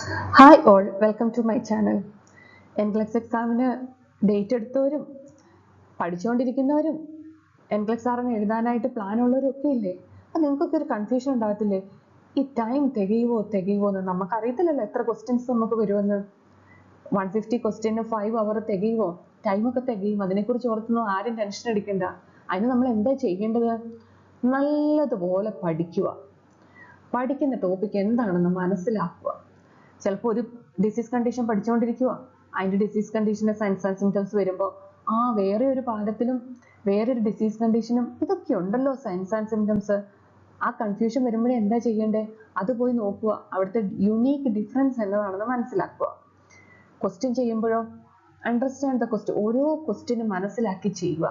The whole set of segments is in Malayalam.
Hi all, welcome to my channel. NCLEX എക്സാമിന് ഡേറ്റ് എടുത്തവരും പഠിച്ചുകൊണ്ടിരിക്കുന്നവരും എൻക്ലക്സ് ആറിന് എഴുതാനായിട്ട് പ്ലാൻ ഉള്ളവരും ഒക്കെ ഇല്ലേ? അപ്പം നിങ്ങൾക്കൊക്കെ ഒരു കൺഫ്യൂഷൻ ഉണ്ടാകത്തില്ലേ? ഈ ടൈം തികയുമോ എന്ന് നമുക്കറിയത്തില്ലല്ലോ എത്ര ക്വസ്റ്റ്യൻസ് നമുക്ക് വരുമെന്ന്. 150 ക്വസ്റ്റ്യന് 5 അവർ തികയുമോ? ടൈമൊക്കെ തികയും. അതിനെക്കുറിച്ച് ഓർത്തൊന്നും ആരും ടെൻഷൻ അടിക്കണ്ട. അതിന് നമ്മൾ എന്താ ചെയ്യേണ്ടത്? നല്ലതുപോലെ പഠിക്കുക. പഠിക്കുന്ന ടോപ്പിക് എന്താണെന്ന് മനസ്സിലാക്കുക. ചിലപ്പോൾ ഒരു ഡിസീസ് കണ്ടീഷൻ പഠിച്ചുകൊണ്ടിരിക്കുക, അതിൻ്റെ ഡിസീസ് കണ്ടീഷൻ്റെ സൈൻസ് ആൻഡ് സിംറ്റംസ് വരുമ്പോൾ വേറെ ഒരു പാഠത്തിലും വേറൊരു ഡിസീസ് കണ്ടീഷനും ഇതൊക്കെ ഉണ്ടല്ലോ സൈൻസ് ആൻഡ് സിംറ്റംസ്. ആ കൺഫ്യൂഷൻ വരുമ്പോഴേ എന്താ ചെയ്യേണ്ടേ? അത് പോയി നോക്കുക, അവിടുത്തെ യുണീക്ക് ഡിഫറൻസ് എന്നതാണെന്ന് മനസ്സിലാക്കുക. ക്വസ്റ്റ്യൻ ചെയ്യുമ്പോഴോ അണ്ടർസ്റ്റാൻഡ് ദ ക്വസ്റ്റ്യൻ, ഓരോ ക്വസ്റ്റ്യനും മനസ്സിലാക്കി ചെയ്യുക.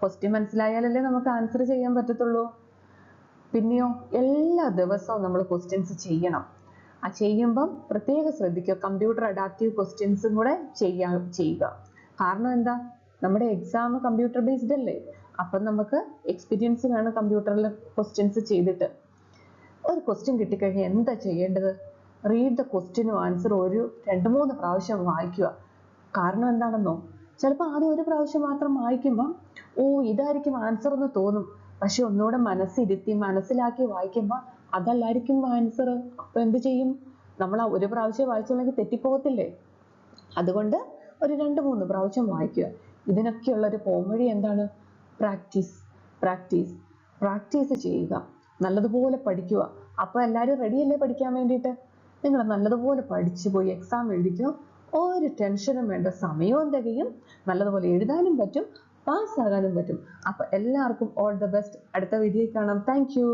ക്വസ്റ്റ്യൻ മനസ്സിലായാലല്ലേ നമുക്ക് ആൻസർ ചെയ്യാൻ പറ്റത്തുള്ളൂ. പിന്നെയോ എല്ലാ ദിവസവും നമ്മൾ ക്വസ്റ്റ്യൻസ് ചെയ്യണം. ആ ചെയ്യുമ്പം പ്രത്യേകം ശ്രദ്ധിക്കുക, കമ്പ്യൂട്ടർ അഡാപ്റ്റീവ് ക്വസ്റ്റ്യൻസും കൂടെ ചെയ്യുക. കാരണം എന്താ, നമ്മുടെ എക്സാം കമ്പ്യൂട്ടർ ബേസ്ഡ് അല്ലേ. അപ്പം നമുക്ക് എക്സ്പീരിയൻസ് വേണം കമ്പ്യൂട്ടറിൽ ക്വസ്റ്റ്യൻസ് ചെയ്തിട്ട്. ഒരു ക്വസ്റ്റ്യൻ കിട്ടിക്കഴിഞ്ഞാൽ എന്താ ചെയ്യേണ്ടത്? റീഡ് ദ ക്വസ്റ്റ്യനും ആൻസർ ഒരു 2-3 പ്രാവശ്യം വായിക്കുക. കാരണം എന്താണെന്നോ, ചിലപ്പോൾ ആദ്യം ഒരു പ്രാവശ്യം മാത്രം വായിക്കുമ്പം ഇതായിരിക്കും ആൻസർ എന്ന് തോന്നും. പക്ഷെ ഒന്നുകൂടെ മനസ്സിരുത്തി മനസ്സിലാക്കി വായിക്കുമ്പോൾ അതല്ലായിരിക്കും ആൻസർ. അപ്പൊ എന്ത് ചെയ്യും? നമ്മൾ ഒരു പ്രാവശ്യം വായിച്ചുള്ളെങ്കിൽ തെറ്റിപ്പോകത്തില്ലേ? അതുകൊണ്ട് ഒരു 2-3 പ്രാവശ്യം വായിക്കുക. ഇതിനൊക്കെയുള്ള ഒരു പോംവഴി എന്താണ്? പ്രാക്ടീസ് ചെയ്യുക, നല്ലതുപോലെ പഠിക്കുക. അപ്പോൾ എല്ലാവരും റെഡിയല്ലേ പഠിക്കാൻ വേണ്ടിയിട്ട്? നിങ്ങൾ നല്ലതുപോലെ പഠിച്ചു പോയി എക്സാം എഴുതിക്കോ. ഒരു ടെൻഷനും വേണ്ട, സമയവും തികയും, നല്ലതുപോലെ എഴുതാനും പറ്റും, പാസ്സാകാനും പറ്റും. അപ്പോൾ എല്ലാവർക്കും ഓൾ ദ ബെസ്റ്റ്. അടുത്ത വീഡിയോയിൽ കാണാം. Thank you.